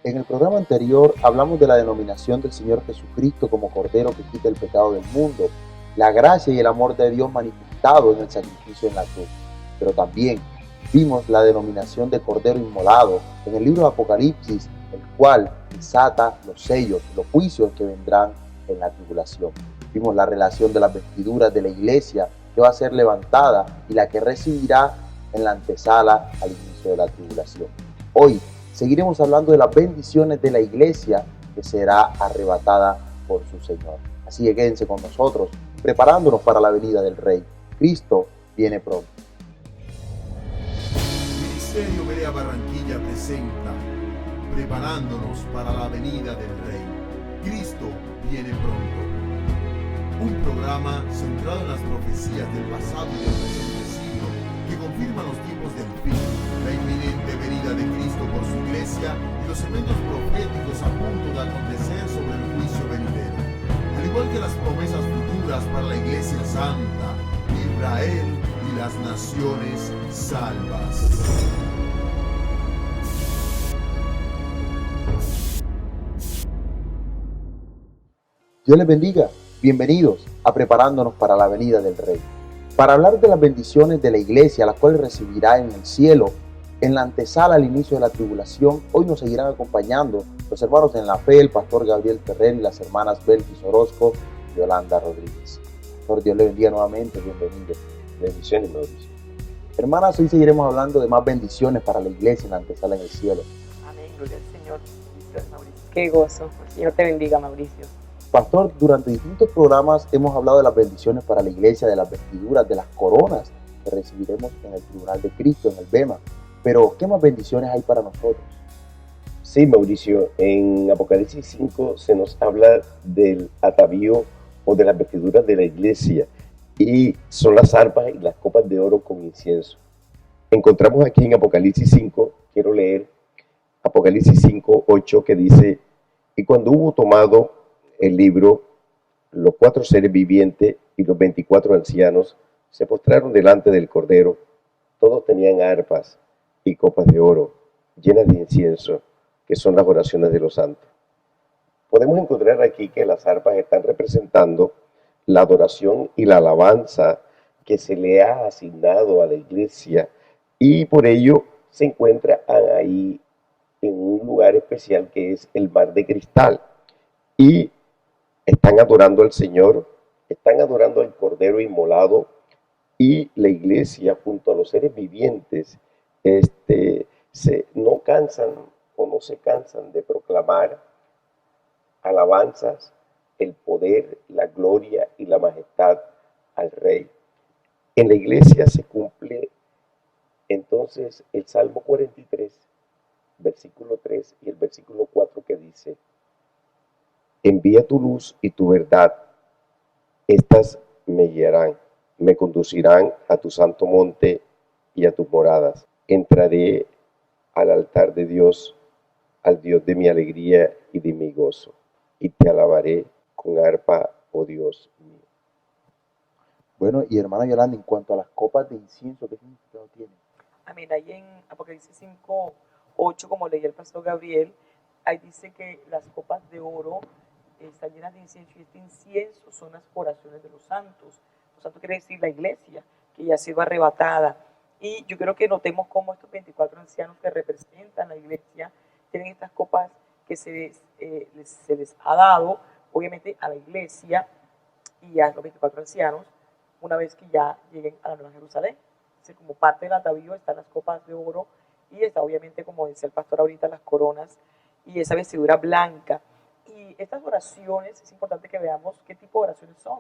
En el programa anterior hablamos de la denominación del Señor Jesucristo como Cordero que quita el pecado del mundo, la gracia y el amor de Dios manifestado en el sacrificio en la cruz. Pero también vimos la denominación de Cordero inmolado en el libro de Apocalipsis, el cual desata los sellos, los juicios que vendrán en la tribulación. Vimos la relación de las vestiduras de la iglesia que va a ser levantada y la que recibirá en la antesala al inicio de la tribulación. Hoy seguiremos hablando de las bendiciones de la iglesia que será arrebatada por su Señor. Así que quédense con nosotros, preparándonos para la venida del Rey. Cristo viene pronto. Ministerio Berea Barranquilla presenta Preparándonos para la venida del Rey. Cristo viene pronto. Un programa centrado en las profecías del pasado y del presente siglo que confirman los tiempos del fin, la inminente venida de Cristo por su iglesia y los eventos proféticos a punto de acontecer sobre el juicio venidero, al igual que las promesas futuras para la iglesia santa, Israel y las naciones salvas. Dios les bendiga. Bienvenidos a Preparándonos para la venida del Rey. Para hablar de las bendiciones de la iglesia, las cuales recibirá en el cielo, en la antesala al inicio de la tribulación, hoy nos seguirán acompañando los hermanos en la fe, el pastor Gabriel Ferrer y las hermanas Belkis Orozco y Yolanda Rodríguez. Pastor, Dios les bendiga nuevamente. Bienvenidos. Bendiciones, Mauricio. Hermanas, hoy seguiremos hablando de más bendiciones para la iglesia en la antesala en el cielo. Amén, gloria al Señor. Mauricio. Qué gozo. El Señor te bendiga, Mauricio. Pastor, durante distintos programas hemos hablado de las bendiciones para la iglesia, de las vestiduras, de las coronas que recibiremos en el tribunal de Cristo, en el Bema. Pero, ¿qué más bendiciones hay para nosotros? Sí, Mauricio, en Apocalipsis 5 se nos habla del atavío o de las vestiduras de la iglesia y son las arpas y las copas de oro con incienso. Encontramos aquí en Apocalipsis 5, quiero leer Apocalipsis 5, 8, que dice: y cuando hubo tomado el libro, los 4 seres vivientes y los 24 ancianos se postraron delante del Cordero. Todos tenían arpas y copas de oro llenas de incienso, que son las oraciones de los santos. Podemos encontrar aquí que las arpas están representando la adoración y la alabanza que se le ha asignado a la iglesia, y por ello se encuentra ahí en un lugar especial que es el mar de cristal, y están adorando al Señor, están adorando al Cordero inmolado, y la iglesia junto a los seres vivientes no cansan o no se cansan de proclamar alabanzas, el poder, la gloria y la majestad al Rey. En la iglesia se cumple entonces el Salmo 43, versículo 3 y el versículo 4, que dice: envía tu luz y tu verdad, estas me guiarán, me conducirán a tu santo monte y a tus moradas. Entraré al altar de Dios, al Dios de mi alegría y de mi gozo, y te alabaré con arpa, oh Dios mío. Bueno, y hermana Yolanda, en cuanto a las copas de incienso, ¿qué significado tienen? Amén. Ahí en Apocalipsis 5, 8, como leía el pastor Gabriel, ahí dice que las copas de oro están llenas de incienso, y este incienso son las oraciones de los santos. Los santos quiere decir la iglesia, que ya ha sido arrebatada. Y yo quiero que notemos cómo estos 24 ancianos que representan la iglesia tienen estas copas que se les ha dado, obviamente, a la iglesia y a los 24 ancianos, una vez que ya lleguen a la Nueva Jerusalén. Entonces, como parte del atavío están las copas de oro, y está obviamente, como decía el pastor ahorita, las coronas y esa vestidura blanca. Y estas oraciones, es importante que veamos qué tipo de oraciones son.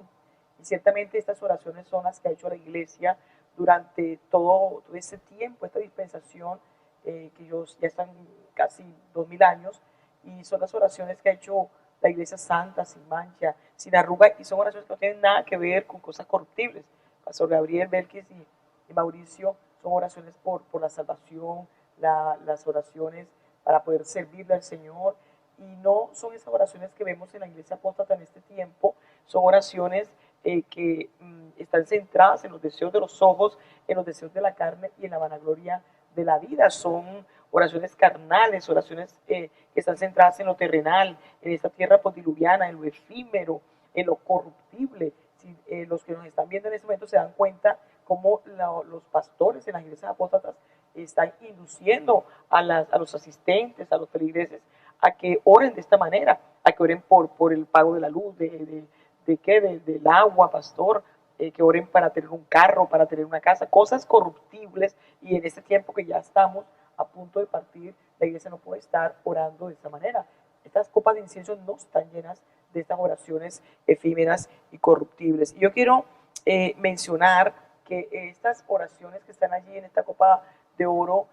Y ciertamente estas oraciones son las que ha hecho la iglesia durante todo ese tiempo, esta dispensación, que ellos ya están casi 2000 años, y son las oraciones que ha hecho la iglesia santa, sin mancha, sin arruga, y son oraciones que no tienen nada que ver con cosas corruptibles. Pastor Gabriel, Belkis y Mauricio, son oraciones por la salvación, las oraciones para poder servirle al Señor, y no son esas oraciones que vemos en la iglesia apóstata en este tiempo. Son oraciones que están centradas en los deseos de los ojos, en los deseos de la carne y en la vanagloria de la vida. Son oraciones carnales, oraciones que están centradas en lo terrenal, en esta tierra postdiluviana, en lo efímero, en lo corruptible. Si, los que nos están viendo en este momento se dan cuenta cómo los pastores en las iglesias apóstatas están induciendo a los asistentes, a los feligreses, a que oren de esta manera, a que oren por el pago de la luz, del agua, pastor, que oren para tener un carro, para tener una casa, cosas corruptibles. Y en este tiempo que ya estamos a punto de partir, la iglesia no puede estar orando de esta manera. Estas copas de incienso no están llenas de estas oraciones efímeras y corruptibles. Y yo quiero mencionar que estas oraciones que están allí en esta copa de oro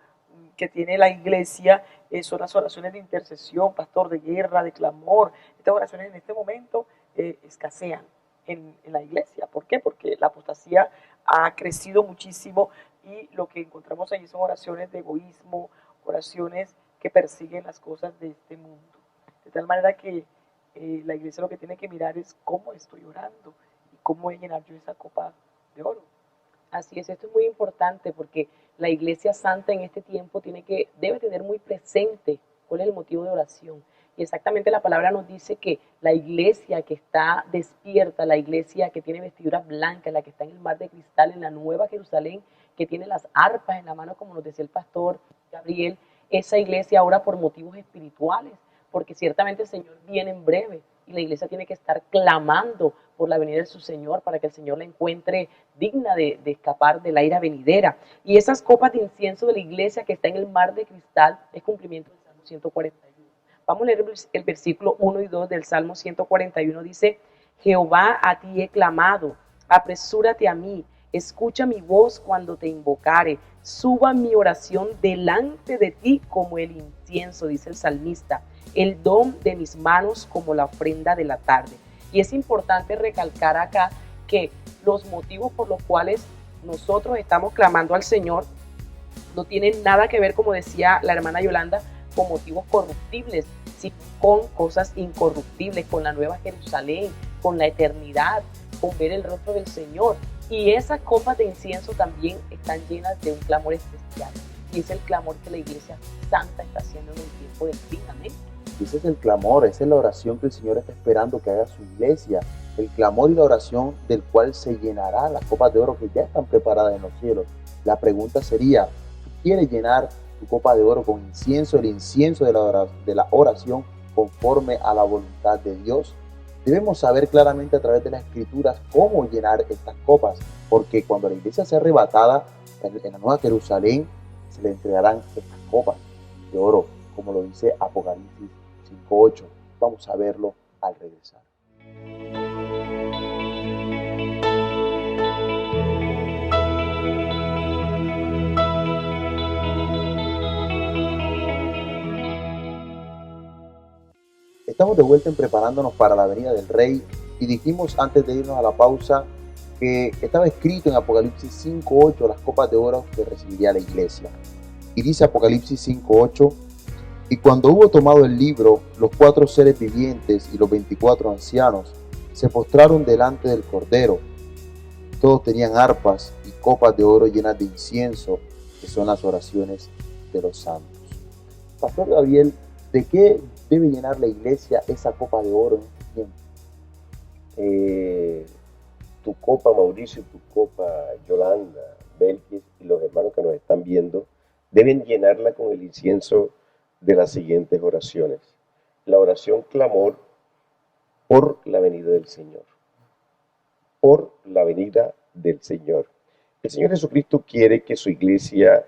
que tiene la iglesia son las oraciones de intercesión, pastor, de guerra, de clamor. Estas oraciones en este momento escasean en la iglesia. ¿Por qué? Porque la apostasía ha crecido muchísimo y lo que encontramos allí son oraciones de egoísmo, oraciones que persiguen las cosas de este mundo. De tal manera que la iglesia lo que tiene que mirar es cómo estoy orando y cómo voy a llenar yo esa copa de oro. Así es, esto es muy importante porque la iglesia santa en este tiempo debe tener muy presente cuál es el motivo de oración. Y exactamente la palabra nos dice que la iglesia que está despierta, la iglesia que tiene vestiduras blancas, la que está en el mar de cristal, en la nueva Jerusalén, que tiene las arpas en la mano, como nos decía el pastor Gabriel, esa iglesia ora por motivos espirituales, porque ciertamente el Señor viene en breve y la iglesia tiene que estar clamando por la venida de su Señor para que el Señor la encuentre digna de escapar de la ira venidera. Y esas copas de incienso de la iglesia que está en el mar de cristal es cumplimiento del Salmo 141. Vamos a leer el versículo 1 y 2 del Salmo 141. Dice: Jehová, a ti he clamado, apresúrate a mí, escucha mi voz cuando te invocare, suba mi oración delante de ti como el incienso, dice el salmista, el don de mis manos como la ofrenda de la tarde. Y es importante recalcar acá que los motivos por los cuales nosotros estamos clamando al Señor no tienen nada que ver, como decía la hermana Yolanda, con motivos corruptibles, sino con cosas incorruptibles, con la nueva Jerusalén, con la eternidad, con ver el rostro del Señor. Y esas copas de incienso también están llenas de un clamor especial. Y es el clamor que la iglesia santa está haciendo en el tiempo del fin. Amén. Ese es el clamor, esa es la oración que el Señor está esperando que haga su iglesia. El clamor y la oración del cual se llenará las copas de oro que ya están preparadas en los cielos. La pregunta sería, ¿tú quieres llenar tu copa de oro con incienso, el incienso de la oración conforme a la voluntad de Dios? Debemos saber claramente a través de las Escrituras cómo llenar estas copas, porque cuando la iglesia sea arrebatada en la nueva Jerusalén, se le entregarán estas copas de oro, como lo dice Apocalipsis 5:8. Vamos a verlo al regresar. Estamos de vuelta en Preparándonos para la venida del Rey y dijimos antes de irnos a la pausa que estaba escrito en Apocalipsis 5:8 las copas de oro que recibiría la iglesia. Y dice Apocalipsis 5:8: y cuando hubo tomado el libro, los 4 seres vivientes y los 24 ancianos se postraron delante del Cordero. Todos tenían arpas y copas de oro llenas de incienso, que son las oraciones de los santos. Pastor Gabriel, ¿de qué debe llenar la iglesia esa copa de oro en este tiempo? Tu copa, Mauricio, tu copa, Yolanda, Belkis y los hermanos que nos están viendo, deben llenarla con el incienso de las siguientes oraciones. La oración clamor por la venida del Señor. Por la venida del Señor. El Señor Jesucristo quiere que su iglesia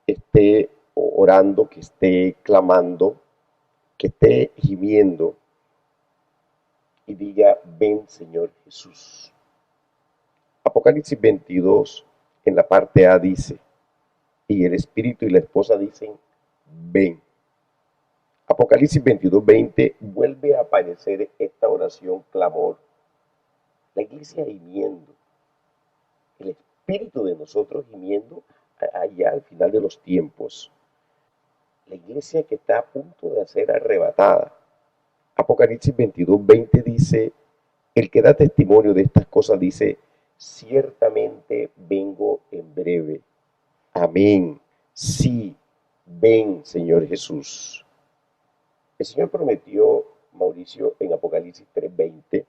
esté orando, que esté clamando, que esté gimiendo y diga: ven, Señor Jesús. Apocalipsis 22, en la parte A dice, y el Espíritu y la esposa dicen: ven. Apocalipsis 22:20 vuelve a aparecer esta oración clamor. La iglesia gimiendo, el Espíritu de nosotros gimiendo allá al final de los tiempos. La iglesia que está a punto de ser arrebatada. Apocalipsis 22:20 dice, el que da testimonio de estas cosas dice: ciertamente vengo en breve. Amén. Sí, ven, Señor Jesús. El Señor prometió, Mauricio, en Apocalipsis 3:20,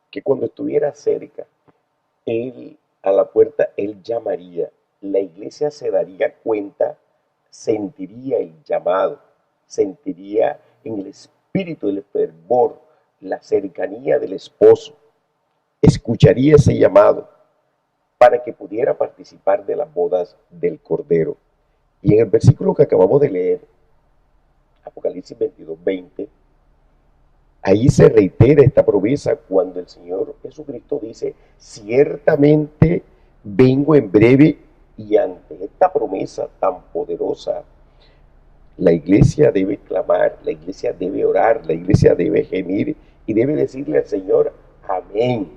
que cuando estuviera cerca, Él a la puerta, Él llamaría. La iglesia se daría cuenta, sentiría el llamado, sentiría en el espíritu el fervor, la cercanía del esposo, escucharía ese llamado para que pudiera participar de las bodas del Cordero. Y en el versículo que acabamos de leer, Apocalipsis 22:20, ahí se reitera esta promesa cuando el Señor Jesucristo dice, ciertamente vengo en breve, y ante esta promesa tan poderosa, la iglesia debe clamar, la iglesia debe orar, la iglesia debe gemir y debe decirle al Señor, amén,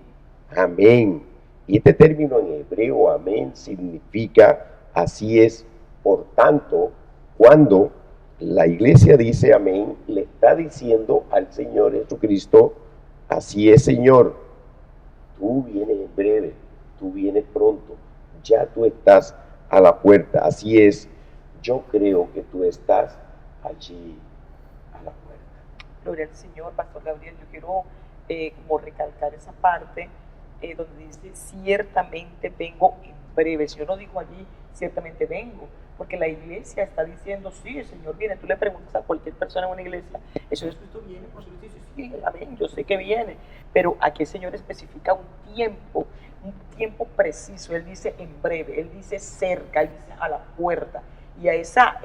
amén. Y este término en hebreo, amén, significa así es. Por tanto, cuando la iglesia dice amén, le está diciendo al Señor Jesucristo, así es, Señor, tú vienes en breve, tú vienes pronto, ya tú estás a la puerta, así es. Yo creo que tú estás allí a la puerta. Gloria al Señor, Pastor Gabriel. Yo quiero como recalcar esa parte donde dice, ciertamente vengo en breve. El Señor no dijo allí, ciertamente vengo, porque la iglesia está diciendo, sí, el Señor viene. Tú le preguntas a cualquier persona en una iglesia, ¿el Señor Jesucristo viene? Por supuesto, dice, sí, amén, yo sé que viene. Pero aquí el Señor especifica un tiempo preciso. Él dice en breve, Él dice cerca, Él dice a la puerta. Y a esa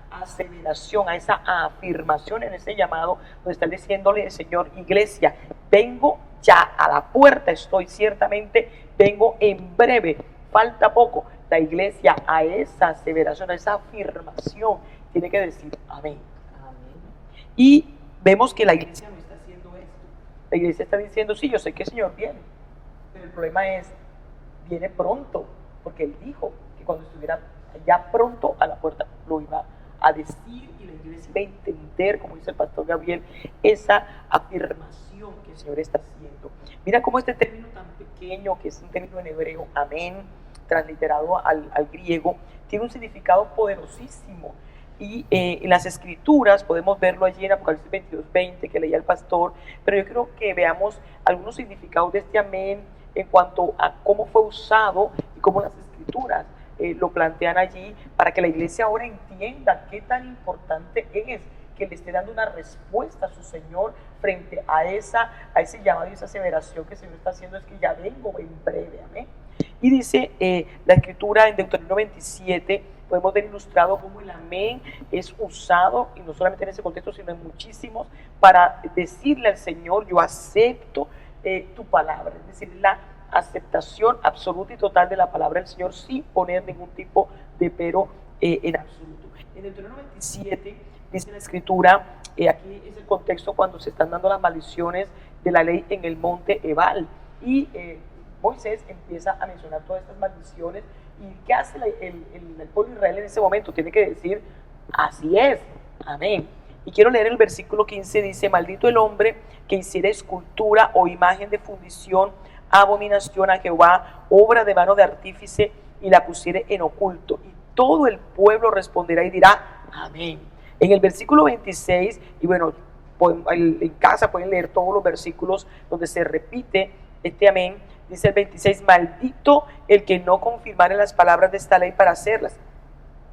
aseveración, a esa afirmación en ese llamado, donde está diciéndole el Señor, iglesia, vengo ya, a la puerta estoy, ciertamente vengo en breve, falta poco. La iglesia a esa aseveración, a esa afirmación, tiene que decir amén. Amén. Y vemos que la iglesia no está haciendo esto. La iglesia está diciendo, sí, yo sé que el Señor viene, pero el problema es, viene pronto, porque Él dijo que cuando estuviera ya pronto a la puerta lo iba a decir, y la iglesia iba a entender, como dice el pastor Gabriel, esa afirmación que el Señor está haciendo. Mira cómo este término tan pequeño, que es un término en hebreo, amén, transliterado al griego, tiene un significado poderosísimo. Y en las escrituras podemos verlo allí en Apocalipsis 22:20 que leía el pastor, pero yo creo que veamos algunos significados de este amén en cuanto a cómo fue usado y cómo las escrituras lo plantean allí, para que la iglesia ahora entienda qué tan importante es que le esté dando una respuesta a su Señor frente a ese llamado y esa aseveración que el Señor está haciendo, es que ya vengo en breve, amén. Y dice la escritura en Deuteronomio 27, podemos ver ilustrado cómo el amén es usado, y no solamente en ese contexto, sino en muchísimos, para decirle al Señor, yo acepto tu palabra, es decir, la aceptación absoluta y total de la palabra del Señor sin poner ningún tipo de pero en absoluto. En Deuteronomio 27 dice la escritura, aquí es el contexto cuando se están dando las maldiciones de la ley en el monte Ebal, y Moisés empieza a mencionar todas estas maldiciones. ¿Y qué hace el pueblo de Israel en ese momento? Tiene que decir, así es, amén. Y quiero leer el versículo 15, dice, maldito el hombre que hiciera escultura o imagen de fundición, abominación a Jehová, obra de mano de artífice, y la pusiere en oculto. Y todo el pueblo responderá y dirá, amén. En el versículo 26, y bueno, en casa pueden leer todos los versículos donde se repite este amén. Dice el 26, maldito el que no confirmare las palabras de esta ley para hacerlas.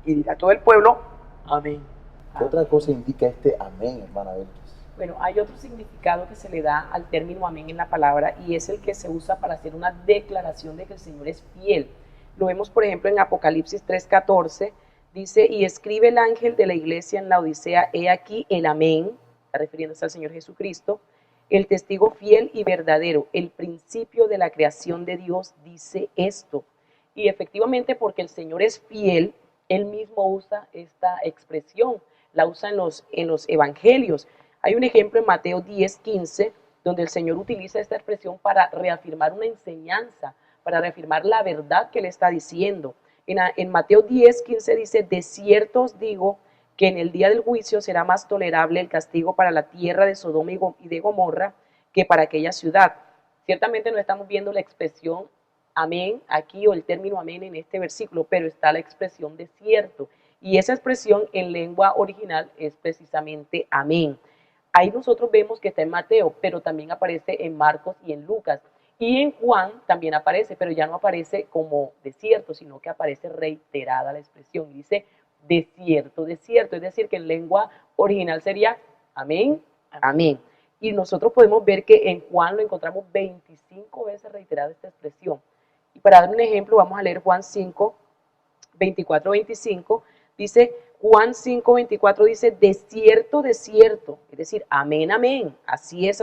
Y dirá todo el pueblo, amén. ¿Qué otra cosa indica este amén, hermana Belkis? Bueno, hay otro significado que se le da al término amén en la palabra, y es el que se usa para hacer una declaración de que el Señor es fiel. Lo vemos, por ejemplo, en Apocalipsis 3:14, dice, y escribe el ángel de la iglesia en la Odisea, he aquí el amén, está refiriéndose al Señor Jesucristo, el testigo fiel y verdadero, el principio de la creación de Dios, dice esto. Y efectivamente, porque el Señor es fiel, Él mismo usa esta expresión, la usa en los evangelios. Hay un ejemplo en Mateo 10:15, donde el Señor utiliza esta expresión para reafirmar una enseñanza, para reafirmar la verdad que Él está diciendo. En Mateo 10:15 dice, de cierto os digo que en el día del juicio será más tolerable el castigo para la tierra de Sodoma y de Gomorra que para aquella ciudad. Ciertamente no estamos viendo la expresión amén aquí, o el término amén en este versículo, pero está la expresión de cierto. Y esa expresión en lengua original es precisamente amén. Ahí nosotros vemos que está en Mateo, pero también aparece en Marcos y en Lucas. Y en Juan también aparece, pero ya no aparece como desierto, sino que aparece reiterada la expresión. Dice desierto, desierto. Es decir, que en lengua original sería amén, amén. Y nosotros podemos ver que en Juan lo encontramos 25 veces reiterada esta expresión. Y para dar un ejemplo, vamos a leer Juan 5, 24, 25. Dice, Juan 5, 24 dice, de cierto, es decir, amén, amén, así es,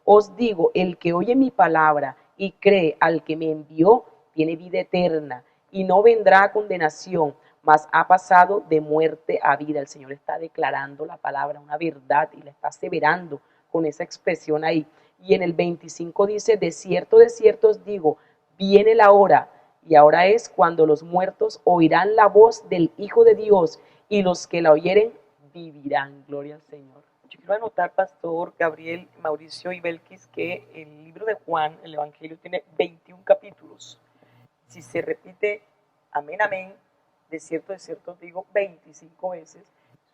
os digo, el que oye mi palabra y cree al que me envió, tiene vida eterna y no vendrá a condenación, mas ha pasado de muerte a vida. El Señor está declarando la palabra, una verdad, y la está aseverando con esa expresión ahí. Y en el 25 dice, de cierto os digo, viene la hora, y ahora es cuando los muertos oirán la voz del Hijo de Dios, y los que la oyeren vivirán. Gloria al Señor. Yo quiero anotar, Pastor Gabriel, Mauricio y Belkis, que el libro de Juan, el Evangelio, tiene 21 capítulos. Si se repite amén, amén, de cierto os digo 25 veces,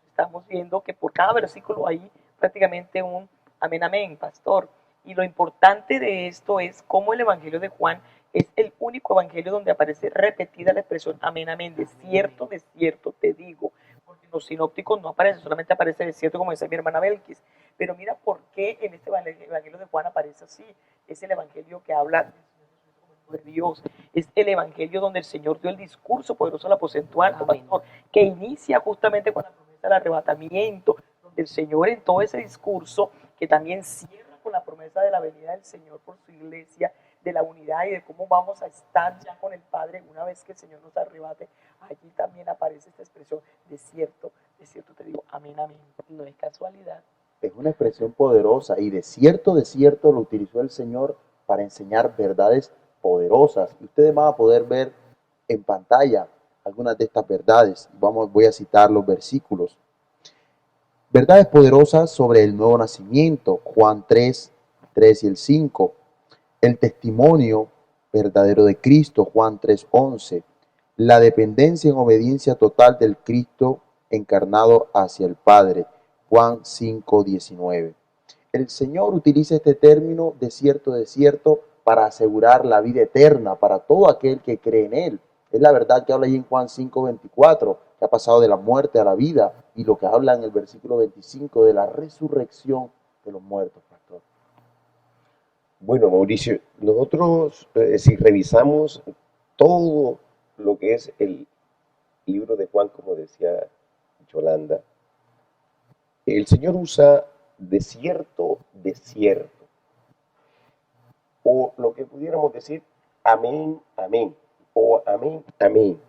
estamos viendo que por cada versículo hay prácticamente un amén, amén, pastor. Y lo importante de esto es cómo el Evangelio de Juan es el único evangelio donde aparece repetida la expresión amén, amén, de cierto te digo. Porque en los sinópticos no aparece, solamente aparece de cierto, como dice mi hermana Belkis. Pero mira por qué en este evangelio de Juan aparece así. Es el evangelio que habla de Dios. Es el evangelio donde el Señor dio el discurso poderoso al aposento alto, pastor, que inicia justamente con la promesa del arrebatamiento, donde el Señor en todo ese discurso, que también cierra con la promesa de la venida del Señor por su iglesia, de la unidad y de cómo vamos a estar ya con el Padre una vez que el Señor nos arrebate, allí también aparece esta expresión de cierto te digo, amén, amén. No es casualidad. Es una expresión poderosa y de cierto lo utilizó el Señor para enseñar verdades poderosas. Y ustedes van a poder ver en pantalla algunas de estas verdades. Voy a citar los versículos. Verdades poderosas sobre el nuevo nacimiento, Juan 3, 3 y el 5. El testimonio verdadero de Cristo, Juan 3, 11. La dependencia en obediencia total del Cristo encarnado hacia el Padre, Juan 5, 19. El Señor utiliza este término de cierto, para asegurar la vida eterna para todo aquel que cree en Él. Es la verdad que habla ahí en Juan 5, 24, que ha pasado de la muerte a la vida, y lo que habla en el versículo 25 de la resurrección de los muertos, pastor. Bueno, Mauricio, nosotros si revisamos todo lo que es el libro de Juan, como decía Yolanda, el Señor usa desierto, o lo que pudiéramos decir amén, amén, o amén, amén,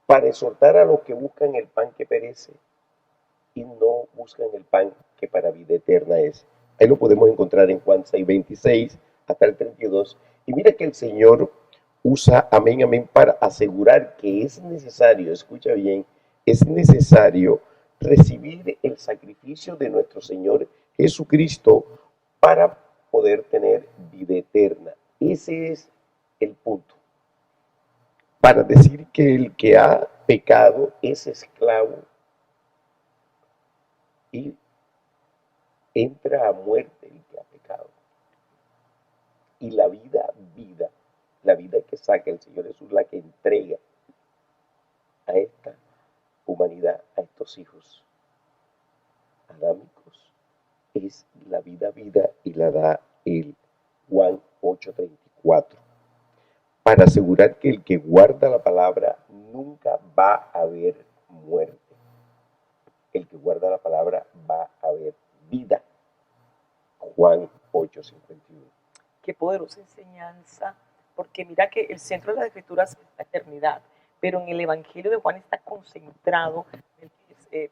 para exhortar a los que buscan el pan que perece y no buscan el pan que para vida eterna es. Ahí lo podemos encontrar en Juan 6, 26 hasta el 32. Y mira que el Señor usa amén, amén para asegurar que es necesario, escucha bien, es necesario recibir el sacrificio de nuestro Señor Jesucristo para poder tener vida eterna. Ese es el punto. Para decir que el que ha pecado es esclavo y entra a muerte el que ha pecado. Y la vida que saca el Señor Jesús, la que entrega a esta humanidad, a estos hijos adámicos, es la vida y la da el Juan 8:34. Para asegurar que el que guarda la palabra nunca va a haber muerte. El que guarda la palabra va a haber vida. Juan 8:51. Qué poderosa enseñanza, porque mira que el centro de las Escrituras es la eternidad, pero en el Evangelio de Juan está concentrado,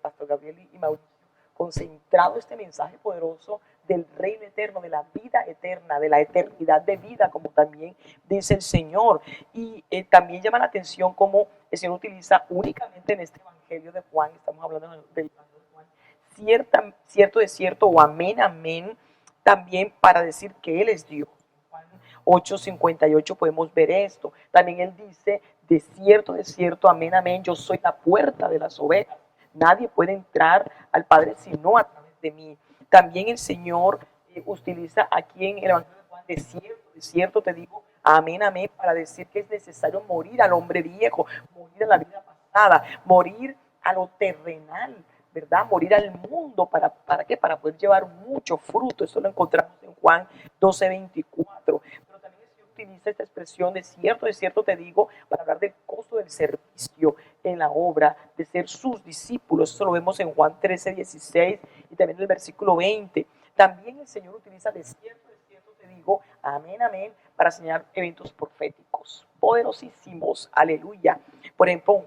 Pastor Gabriel y Mauricio, concentrado este mensaje poderoso del reino eterno, de la vida eterna, de la eternidad de vida, como también dice el Señor. Y también llama la atención cómo el Señor utiliza únicamente en este Evangelio de Juan, estamos hablando del Evangelio de Juan, cierto o amén, amén, también para decir que Él es Dios. 8:58 podemos ver esto. También Él dice, de cierto, amén, amén, yo soy la puerta de las ovejas. Nadie puede entrar al Padre sino a través de mí. También el Señor utiliza aquí en el Evangelio de Juan, de cierto te digo, amén, amén, para decir que es necesario morir al hombre viejo, morir a la vida pasada, morir a lo terrenal, ¿verdad? Morir al mundo, ¿para qué? Para poder llevar mucho fruto. Eso lo encontramos en Juan 12:24. Pero también el Señor utiliza esta expresión de cierto te digo, para hablar del costo del servicio en la obra, de ser sus discípulos. Eso lo vemos en Juan 13:16 y también en el versículo 20. También el Señor utiliza de cierto te digo, amén, amén, para señalar eventos proféticos poderosísimos, aleluya. Por ejemplo,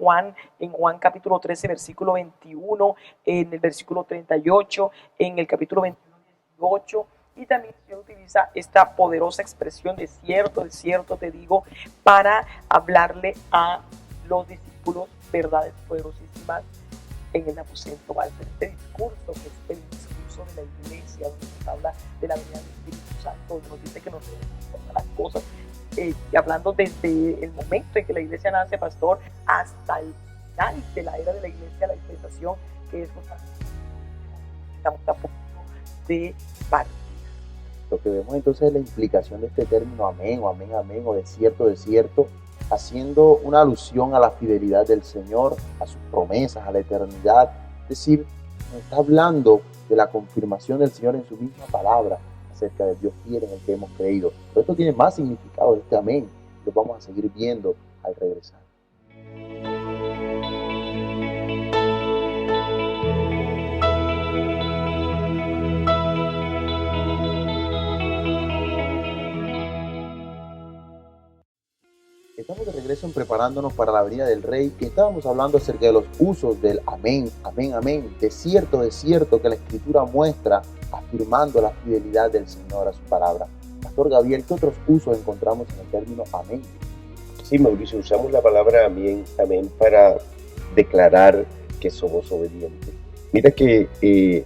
en Juan capítulo 13, versículo 21, en el versículo 38, en el capítulo 21, 18, y también el Señor utiliza esta poderosa expresión de cierto te digo, para hablarle a los discípulos verdades poderosísimas en el aposento alto. Este discurso, que es el discurso de la iglesia, donde nos habla de la venida del Espíritu Santo, donde nos dice que nos debemos todas las cosas, hablando desde el momento en que la iglesia nace, pastor, hasta el final de la era de la iglesia, la dispensación, que es lo que estamos a punto de partir. Lo que vemos entonces es la implicación de este término amén o amén, amén, o de cierto, haciendo una alusión a la fidelidad del Señor, a sus promesas, a la eternidad. Es decir, nos está hablando de la confirmación del Señor en su misma palabra acerca del Dios fiel en el que hemos creído. Pero esto tiene más significado de este amén. Lo vamos a seguir viendo al regresar. Estamos de regreso en Preparándonos para la venida del Rey, y estábamos hablando acerca de los usos del amén, amén, amén. De cierto que la Escritura muestra afirmando la fidelidad del Señor a su palabra. Pastor Gabriel, ¿qué otros usos encontramos en el término amén? Sí, Mauricio, usamos la palabra amén, amén para declarar que somos obedientes. Mira que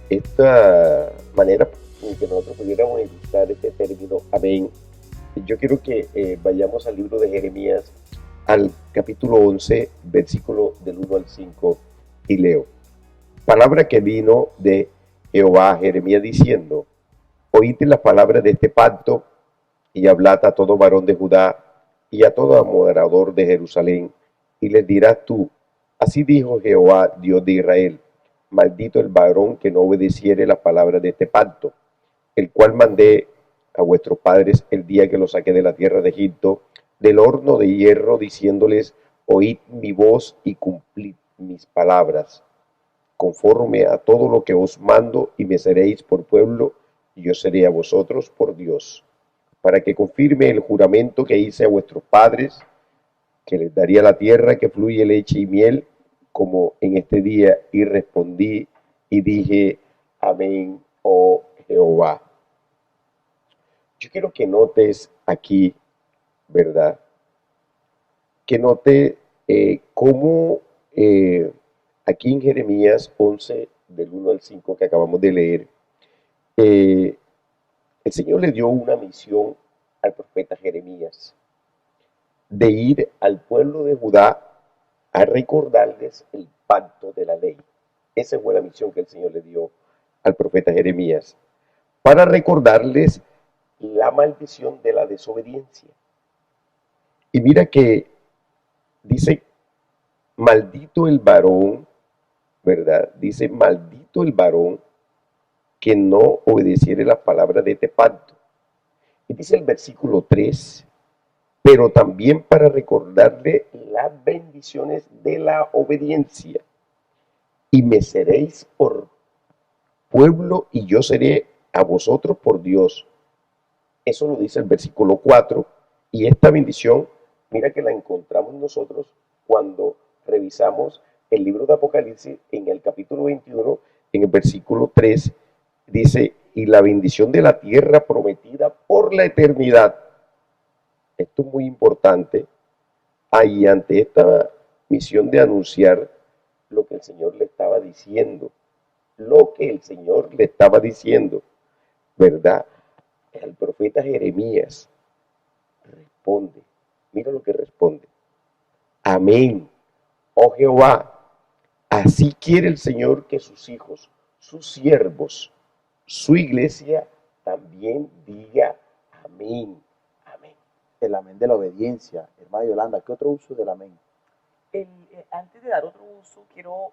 esta manera en que nosotros pudiéramos ilustrar este término amén, yo quiero que vayamos al libro de Jeremías, al capítulo 11, versículo del 1 al 5, y leo. Palabra que vino de Jehová a Jeremías diciendo, oíd las palabras de este pacto, y hablad a todo varón de Judá, y a todo morador de Jerusalén, y les dirás tú, así dijo Jehová, Dios de Israel, maldito el varón que no obedeciere las palabras de este pacto, el cual mandé a vuestros padres el día que los saqué de la tierra de Egipto, del horno de hierro, diciéndoles, oíd mi voz y cumplid mis palabras, conforme a todo lo que os mando, y me seréis por pueblo, y yo seré a vosotros por Dios, para que confirme el juramento que hice a vuestros padres, que les daría la tierra que fluye leche y miel, como en este día. Y respondí y dije, amén, oh Jehová. Yo quiero que notes aquí, ¿verdad? Que note cómo aquí en Jeremías 11, del 1 al 5 que acabamos de leer, el Señor le dio una misión al profeta Jeremías de ir al pueblo de Judá a recordarles el pacto de la ley. Esa fue la misión que el Señor le dio al profeta Jeremías, para recordarles la maldición de la desobediencia. Y mira que dice, maldito el varón, ¿verdad? Dice, maldito el varón que no obedeciere las palabras de este pacto. Y dice el versículo 3, pero también para recordarle las bendiciones de la obediencia. Y me seréis por pueblo, y yo seré a vosotros por Dios. Eso lo dice el versículo 4, y esta bendición, mira que la encontramos nosotros cuando revisamos el libro de Apocalipsis en el capítulo 21, en el versículo 3, dice, y la bendición de la tierra prometida por la eternidad. Esto es muy importante. Ahí ante esta misión de anunciar lo que el Señor le estaba diciendo, ¿verdad? El profeta Jeremías responde, mira lo que responde, Amén. Oh Jehová, así quiere el Señor que sus hijos, sus siervos, su iglesia también diga amén. Amén. El amén de la obediencia. Hermana Yolanda, ¿qué otro uso del amén? Antes de dar otro uso, quiero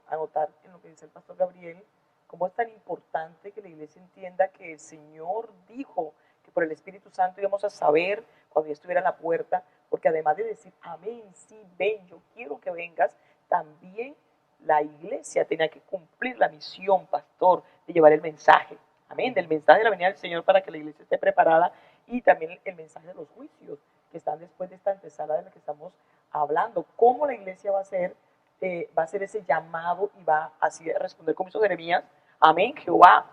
anotar en lo que dice el pastor Gabriel, cómo es tan importante que la iglesia entienda que el Señor dijo que por el Espíritu Santo íbamos a saber cuando ya estuviera en la puerta, porque además de decir, amén, sí, ven, yo quiero que vengas, también la iglesia tenía que cumplir la misión, pastor, de llevar el mensaje, amén, del mensaje de la venida del Señor para que la iglesia esté preparada y también el mensaje de los juicios que están después de esta antesala de la que estamos hablando. ¿Cómo la iglesia va a hacer ese llamado y va así a responder como hizo Jeremías? Amén, Jehová,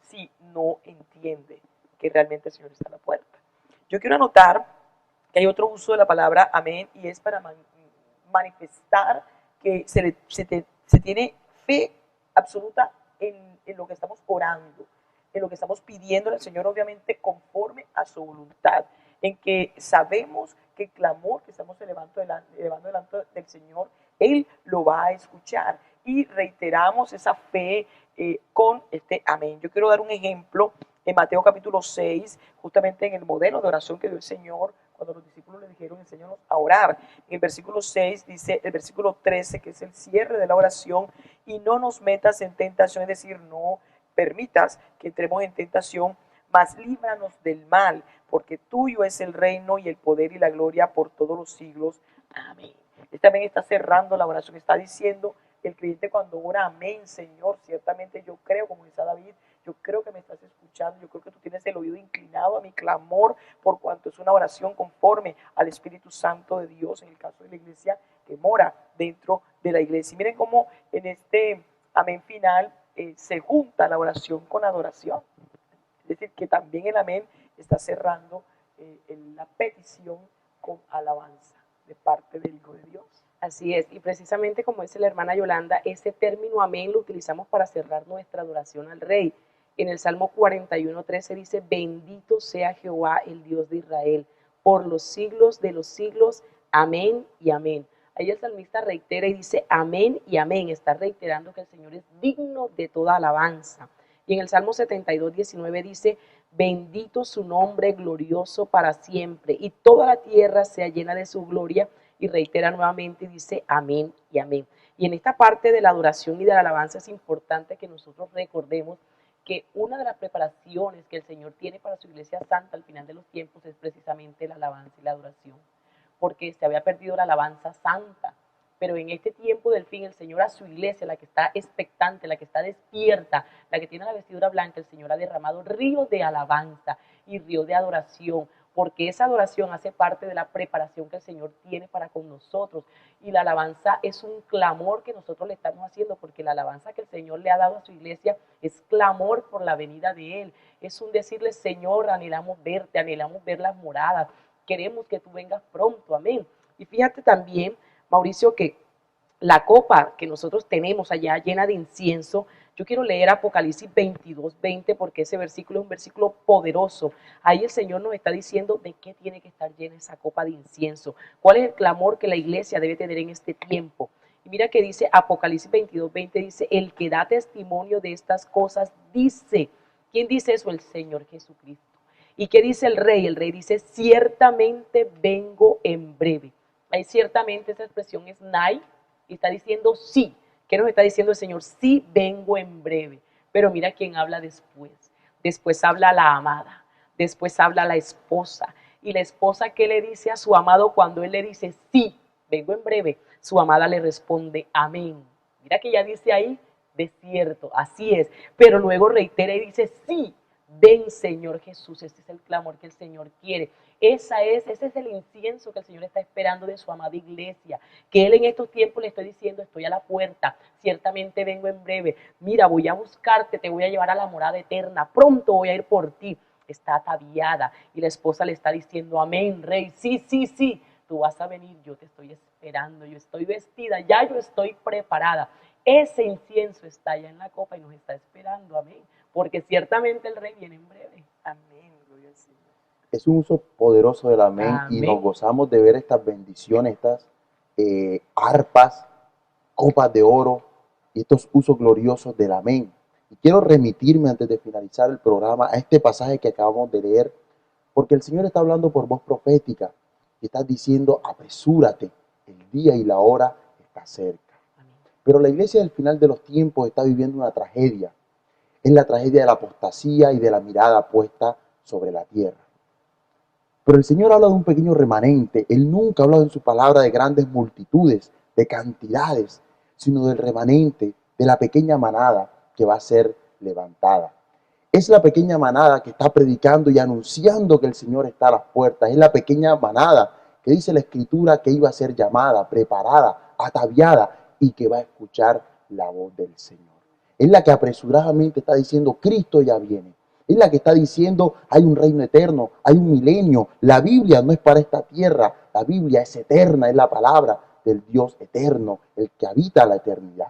si no entiende que realmente el Señor está a la puerta. Yo quiero anotar que hay otro uso de la palabra amén y es para manifestar que se tiene fe absoluta en lo que estamos orando, en lo que estamos pidiendo al Señor, obviamente conforme a su voluntad, en que sabemos que el clamor que estamos elevando delante del Señor, Él lo va a escuchar y reiteramos esa fe con este amén. Yo quiero dar un ejemplo en Mateo capítulo 6, justamente en el modelo de oración que dio el Señor cuando los discípulos le dijeron, enséñanos a orar. En el versículo 6 dice, el versículo 13, que es el cierre de la oración, y no nos metas en tentación, es decir, no permitas que entremos en tentación, mas líbranos del mal, porque tuyo es el reino y el poder y la gloria por todos los siglos. Amén. Él también está cerrando la oración, está diciendo el creyente cuando ora, amén, Señor, ciertamente yo creo, como dice David, yo creo que me estás escuchando, yo creo que tú tienes el oído inclinado a mi clamor, por cuanto es una oración conforme al Espíritu Santo de Dios, en el caso de la iglesia que mora dentro de la iglesia. Y miren cómo en este amén final se junta la oración con adoración. Es decir, que también el amén está cerrando la petición con alabanza de parte del Hijo de Dios. Así es, y precisamente como dice la hermana Yolanda, ese término amén lo utilizamos para cerrar nuestra adoración al Rey. En el Salmo 41:13 dice, bendito sea Jehová, el Dios de Israel, por los siglos de los siglos, amén y amén. Ahí el salmista reitera y dice, amén y amén, está reiterando que el Señor es digno de toda alabanza. Y en el Salmo 72:19 dice, bendito su nombre glorioso para siempre, y toda la tierra sea llena de su gloria, y reitera nuevamente y dice amén y amén. Y en esta parte de la adoración y de la alabanza es importante que nosotros recordemos que una de las preparaciones que el Señor tiene para su iglesia santa al final de los tiempos es precisamente la alabanza y la adoración, porque se había perdido la alabanza santa. Pero en este tiempo del fin, el Señor a su iglesia, la que está expectante, la que está despierta, la que tiene la vestidura blanca, el Señor ha derramado ríos de alabanza y ríos de adoración, porque esa adoración hace parte de la preparación que el Señor tiene para con nosotros. Y la alabanza es un clamor que nosotros le estamos haciendo, porque la alabanza que el Señor le ha dado a su iglesia es clamor por la venida de Él. Es un decirle, Señor, anhelamos verte, anhelamos ver las moradas, queremos que tú vengas pronto, amén. Y fíjate también, Mauricio, que la copa que nosotros tenemos allá llena de incienso, yo quiero leer Apocalipsis 22:20 porque ese versículo es un versículo poderoso. Ahí el Señor nos está diciendo de qué tiene que estar llena esa copa de incienso, cuál es el clamor que la iglesia debe tener en este tiempo. Y mira que dice Apocalipsis 22:20, dice, el que da testimonio de estas cosas dice, ¿quién dice eso? El Señor Jesucristo. ¿Y qué dice el rey? El rey dice, ciertamente vengo en breve. Ahí ciertamente esa expresión es nai, y está diciendo sí. ¿Qué nos está diciendo el Señor? Sí, vengo en breve. Pero mira quién habla después. Después habla la amada, después habla la esposa. Y la esposa, ¿qué le dice a su amado cuando él le dice sí, vengo en breve? Su amada le responde amén. Mira que ya dice ahí, de cierto, así es. Pero luego reitera y dice sí, ven Señor Jesús. Este es el clamor que el Señor quiere. Ese es el incienso que el Señor está esperando de su amada iglesia, que Él en estos tiempos le estoy diciendo, estoy a la puerta, ciertamente vengo en breve, mira, voy a buscarte, te voy a llevar a la morada eterna, pronto voy a ir por ti. Está ataviada y la esposa le está diciendo, amén, rey, sí, sí, sí, tú vas a venir, yo te estoy esperando, yo estoy vestida, ya yo estoy preparada. Ese incienso está allá en la copa y nos está esperando, amén, porque ciertamente el rey viene en breve. Amén, gloria al Señor. Es un uso poderoso del amén y nos Amén. gozamos de ver estas bendiciones, estas arpas, copas de oro y estos usos gloriosos del amén. Y quiero remitirme antes de finalizar el programa a este pasaje que acabamos de leer, porque el Señor está hablando por voz profética y está diciendo: apresúrate, el día y la hora está cerca. Pero la iglesia del final de los tiempos está viviendo una tragedia. Es la tragedia de la apostasía y de la mirada puesta sobre la tierra. Pero el Señor habla de un pequeño remanente. Él nunca ha hablado en su palabra de grandes multitudes, de cantidades, sino del remanente, de la pequeña manada que va a ser levantada. Es la pequeña manada que está predicando y anunciando que el Señor está a las puertas. Es la pequeña manada que dice la Escritura que iba a ser llamada, preparada, ataviada y que va a escuchar la voz del Señor. Es la que apresuradamente está diciendo: Cristo ya viene. Es la que está diciendo: hay un reino eterno, hay un milenio. La Biblia no es para esta tierra, la Biblia es eterna, es la palabra del Dios eterno, el que habita la eternidad.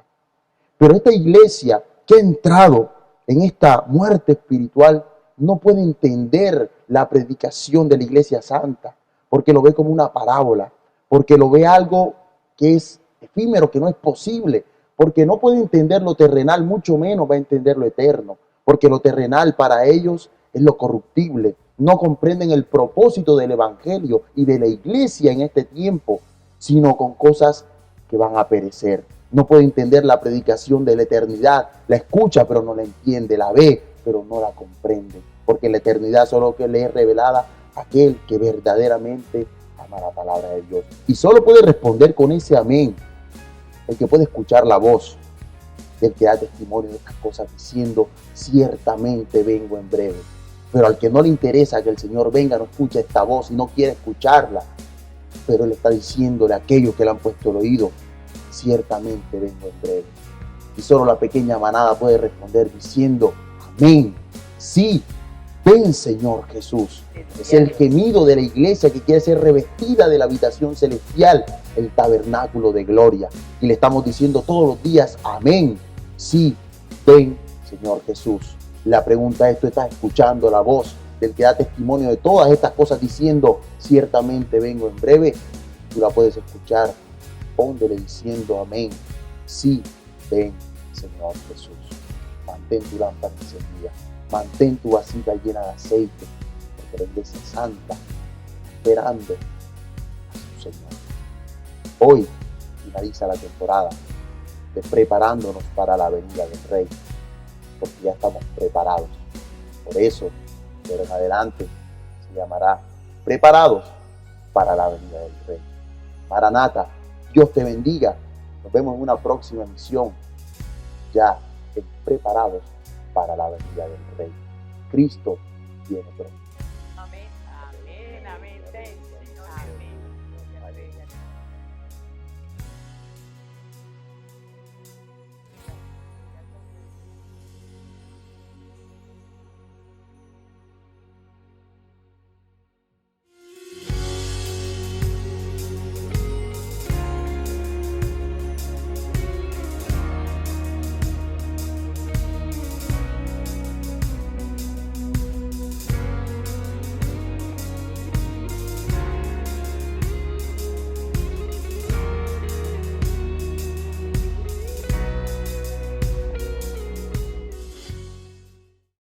Pero esta iglesia que ha entrado en esta muerte espiritual no puede entender la predicación de la iglesia santa, porque lo ve como una parábola, porque lo ve algo que es efímero, que no es posible, porque no puede entender lo terrenal, mucho menos va a entender lo eterno, porque lo terrenal para ellos es lo corruptible. No comprenden el propósito del evangelio y de la iglesia en este tiempo, sino con cosas que van a perecer. No puede entender la predicación de la eternidad, la escucha pero no la entiende, la ve pero no la comprende, porque la eternidad solo que le es revelada a aquel que verdaderamente ama la palabra de Dios. Y solo puede responder con ese amén el que puede escuchar la voz del que da testimonio de estas cosas diciendo: ciertamente vengo en breve. Pero al que no le interesa que el Señor venga, no escucha esta voz y no quiere escucarla, pero él está diciéndole a aquellos que le han puesto el oído: ciertamente vengo en breve. Y solo la pequeña manada puede responder diciendo: amén, sí, ven Señor Jesús. Es el gemido de la iglesia que quiere ser revestida de la habitación celestial, el tabernáculo de gloria. Y le estamos diciendo todos los días: amén, sí, ven Señor Jesús. La pregunta es: ¿tú estás escuchando la voz del que da testimonio de todas estas cosas diciendo: ciertamente vengo en breve? Tú la puedes escuchar. Póndele diciendo: amén, sí, ven Señor Jesús. Mantén tu lámpara encendida, mantén tu vasija llena de aceite, porque la iglesia santa esperando a su Señor. Hoy finaliza la temporada de preparándonos para la venida del Rey, porque ya estamos preparados. Por eso, pero en adelante se llamará Preparados para la venida del Rey. Maranata, Dios te bendiga. Nos vemos en una próxima emisión, ya preparados para la venida del Rey. Cristo viene pronto.